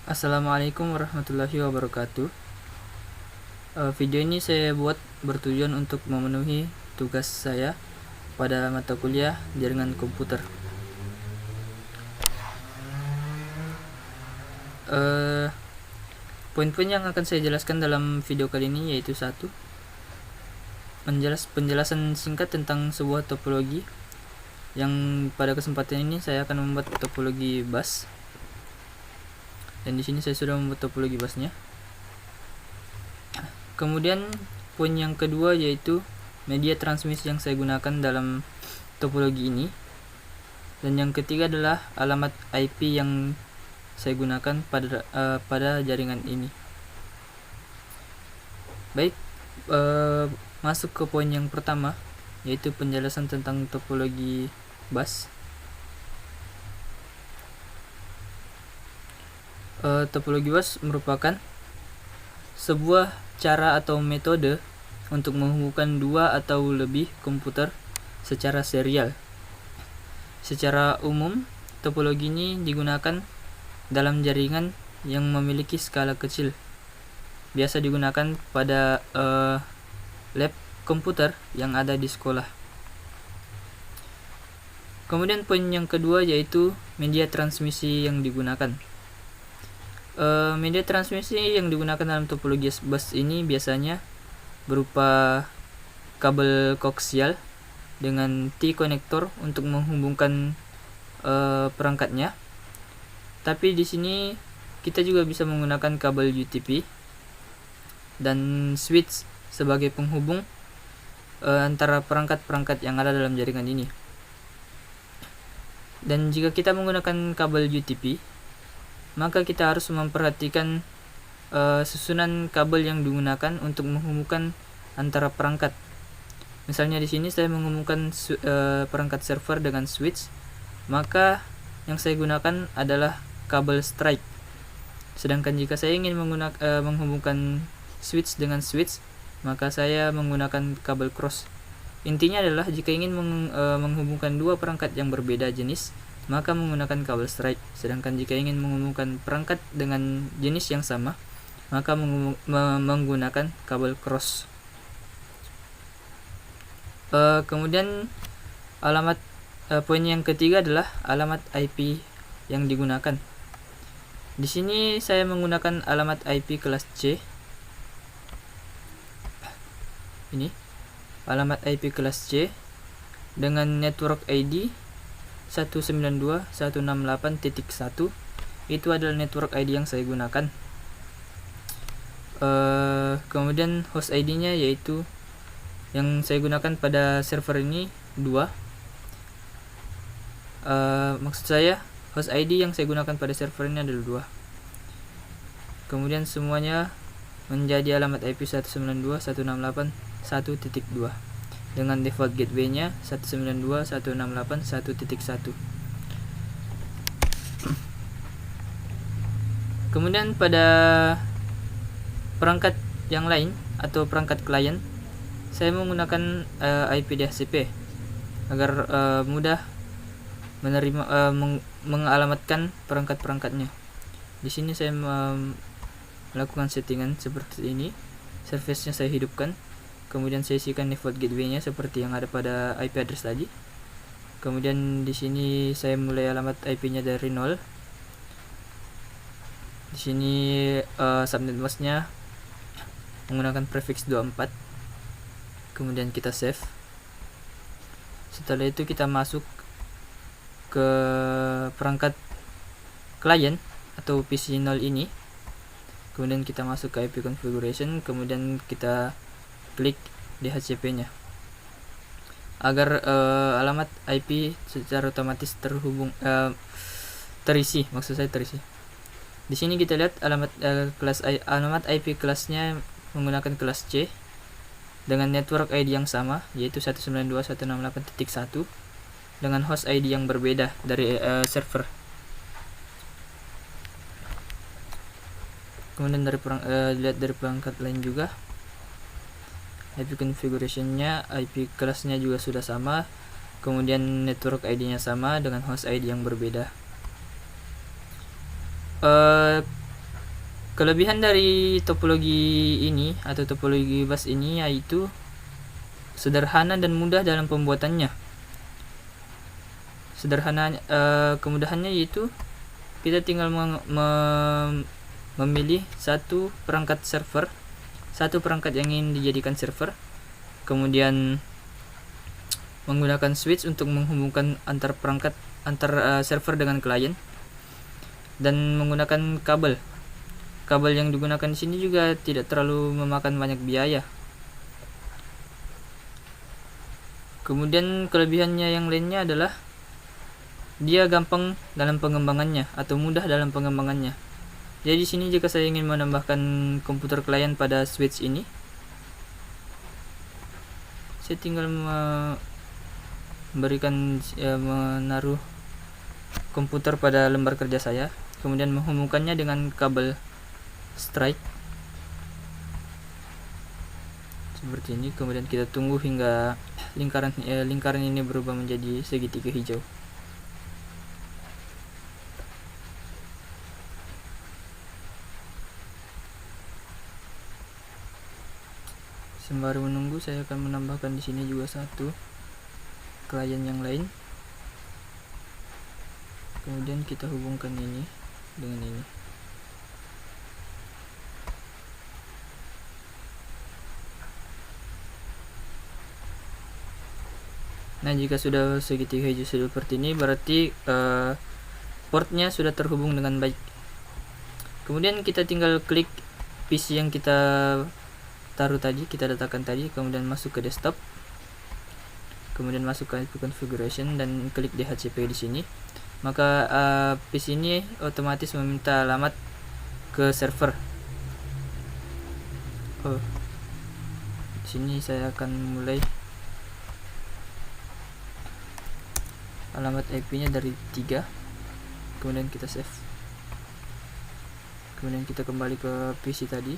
Assalamualaikum warahmatullahi wabarakatuh. Video ini saya buat bertujuan untuk memenuhi tugas saya pada mata kuliah jaringan komputer. Poin-poin yang akan saya jelaskan dalam video kali ini yaitu satu, penjelasan singkat tentang sebuah topologi, yang pada kesempatan ini saya akan membuat topologi bus. Dan di sini saya sudah membuat topologi busnya. Kemudian poin yang kedua yaitu media transmisi yang saya gunakan dalam topologi ini. Dan yang ketiga adalah alamat IP yang saya gunakan pada jaringan ini. Baik, masuk ke poin yang pertama yaitu penjelasan tentang topologi bus. Topologi bus merupakan sebuah cara atau metode untuk menghubungkan dua atau lebih komputer secara serial. Secara umum, topologi ini digunakan dalam jaringan yang memiliki skala kecil. Biasa digunakan pada lab komputer yang ada di sekolah. Kemudian poin yang kedua yaitu media transmisi yang digunakan. Media transmisi yang digunakan dalam topologi bus ini biasanya berupa kabel koaksial dengan T-konektor untuk menghubungkan perangkatnya. Tapi di sini kita juga bisa menggunakan kabel UTP dan switch sebagai penghubung antara perangkat-perangkat yang ada dalam jaringan ini. Dan jika kita menggunakan kabel UTP, maka kita harus memperhatikan susunan kabel yang digunakan untuk menghubungkan antara perangkat. Misalnya di sini saya menghubungkan perangkat server dengan switch, maka yang saya gunakan adalah kabel strike. Sedangkan jika saya ingin menghubungkan switch dengan switch, maka saya menggunakan kabel cross. Intinya adalah jika ingin menghubungkan dua perangkat yang berbeda jenis, maka menggunakan kabel strike. Sedangkan jika ingin menghubungkan perangkat dengan jenis yang sama, maka menggunakan kabel cross. Kemudian poin yang ketiga adalah alamat IP yang digunakan. Di sini saya menggunakan alamat IP kelas C. Ini alamat IP kelas C dengan network ID 192.168.1. Itu adalah network ID yang saya gunakan. Kemudian host ID-nya yaitu yang saya gunakan pada server ini 2. Maksud saya host ID yang saya gunakan pada server ini adalah 2. Kemudian semuanya menjadi alamat IP 192.168.1.2 dengan default gateway-nya 192.168.1.1. Kemudian pada perangkat yang lain atau perangkat klien, saya menggunakan IP DHCP agar mudah menerima mengalamatkan perangkat-perangkatnya. Di sini saya melakukan settingan seperti ini. Service-nya saya hidupkan. Kemudian saya isikan default gateway-nya seperti yang ada pada IP address tadi. Kemudian di sini saya mulai alamat IP-nya dari 0. Di sini subnet mask-nya menggunakan prefix 24. Kemudian kita save. Setelah itu kita masuk ke perangkat klien atau PC 0 ini. Kemudian kita masuk ke IP configuration, kemudian kita klik DHCP-nya agar alamat IP secara otomatis terisi. Di sini kita lihat alamat IP kelasnya menggunakan kelas C dengan network ID yang sama yaitu 192.168.1 dengan host ID yang berbeda dari server. Kemudian dilihat dari perangkat lain juga, IP configuration-nya, IP kelasnya juga sudah sama, kemudian network ID-nya sama dengan host ID yang berbeda. Kelebihan dari topologi ini atau topologi bus ini yaitu sederhana dan mudah dalam pembuatannya. Kemudahannya yaitu kita tinggal memilih satu perangkat yang ingin dijadikan server, kemudian menggunakan switch untuk menghubungkan antar server dengan klien, dan menggunakan kabel. Kabel yang digunakan di sini juga tidak terlalu memakan banyak biaya. Kemudian kelebihannya yang lainnya adalah dia gampang dalam pengembangannya atau mudah dalam pengembangannya. Jadi di sini jika saya ingin menambahkan komputer klien pada switch ini, saya tinggal menaruh komputer pada lembar kerja saya, kemudian menghubungkannya dengan kabel strike seperti ini. Kemudian kita tunggu hingga lingkaran ini berubah menjadi segitiga hijau. Sembari menunggu, saya akan menambahkan di sini juga satu klien yang lain. Kemudian kita hubungkan ini dengan ini. Nah, jika sudah segitiga hijau seperti ini, berarti portnya sudah terhubung dengan baik. Kemudian kita tinggal klik PC yang kita datakan tadi, kemudian masuk ke desktop, kemudian masuk ke configuration dan klik DHCP di sini. Maka PC ini otomatis meminta alamat ke server. Di sini saya akan mulai alamat IP-nya dari 3, kemudian kita save, kemudian kita kembali ke PC tadi,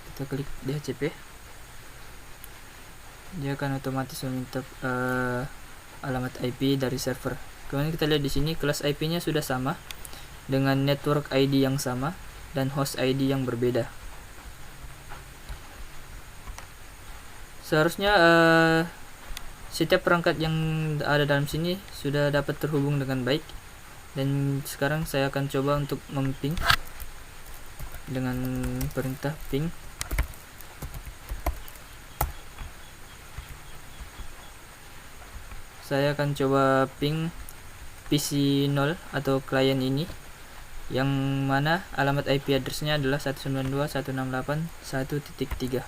kita klik DHCP, dia akan otomatis meminta alamat IP dari server. Kemudian kita lihat di sini kelas IP-nya sudah sama dengan network ID yang sama dan host ID yang berbeda. Seharusnya setiap perangkat yang ada dalam sini sudah dapat terhubung dengan baik. Dan sekarang saya akan coba untuk memping dengan perintah ping. Saya akan coba ping PC 0 atau klien ini, yang mana alamat IP address-nya adalah 192.168.1.3.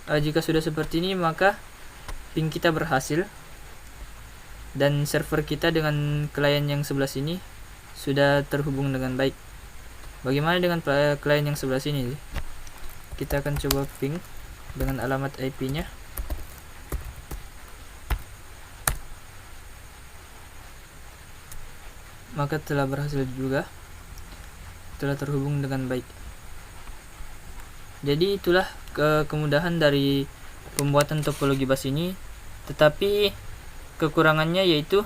Jika sudah seperti ini, maka ping kita berhasil dan server kita dengan klien yang sebelah sini sudah terhubung dengan baik. Bagaimana dengan klien yang sebelah sini? Kita akan coba ping dengan alamat IP-nya. Maka telah berhasil juga, telah terhubung dengan baik. Jadi itulah kemudahan dari pembuatan topologi bus ini. Tetapi kekurangannya yaitu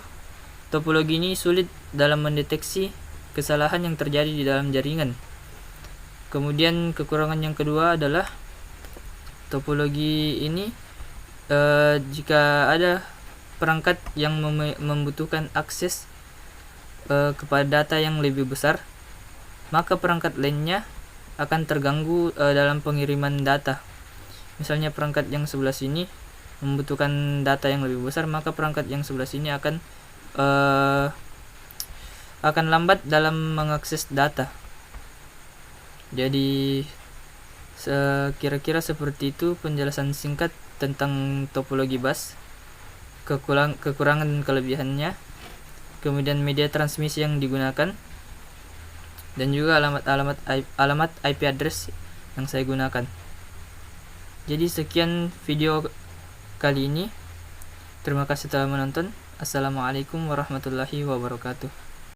topologi ini sulit dalam mendeteksi kesalahan yang terjadi di dalam jaringan. Kemudian kekurangan yang kedua adalah topologi ini jika ada perangkat yang membutuhkan akses kepada data yang lebih besar, maka perangkat lainnya akan terganggu dalam pengiriman data. Misalnya perangkat yang sebelah sini membutuhkan data yang lebih besar, maka perangkat yang sebelah sini akan lambat dalam mengakses data. Jadi kira-kira seperti itu penjelasan singkat tentang topologi bus, kekurangan dan kelebihannya, kemudian media transmisi yang digunakan, dan juga alamat IP address yang saya gunakan. Jadi sekian video kali ini. Terima kasih telah menonton. Assalamualaikum warahmatullahi wabarakatuh.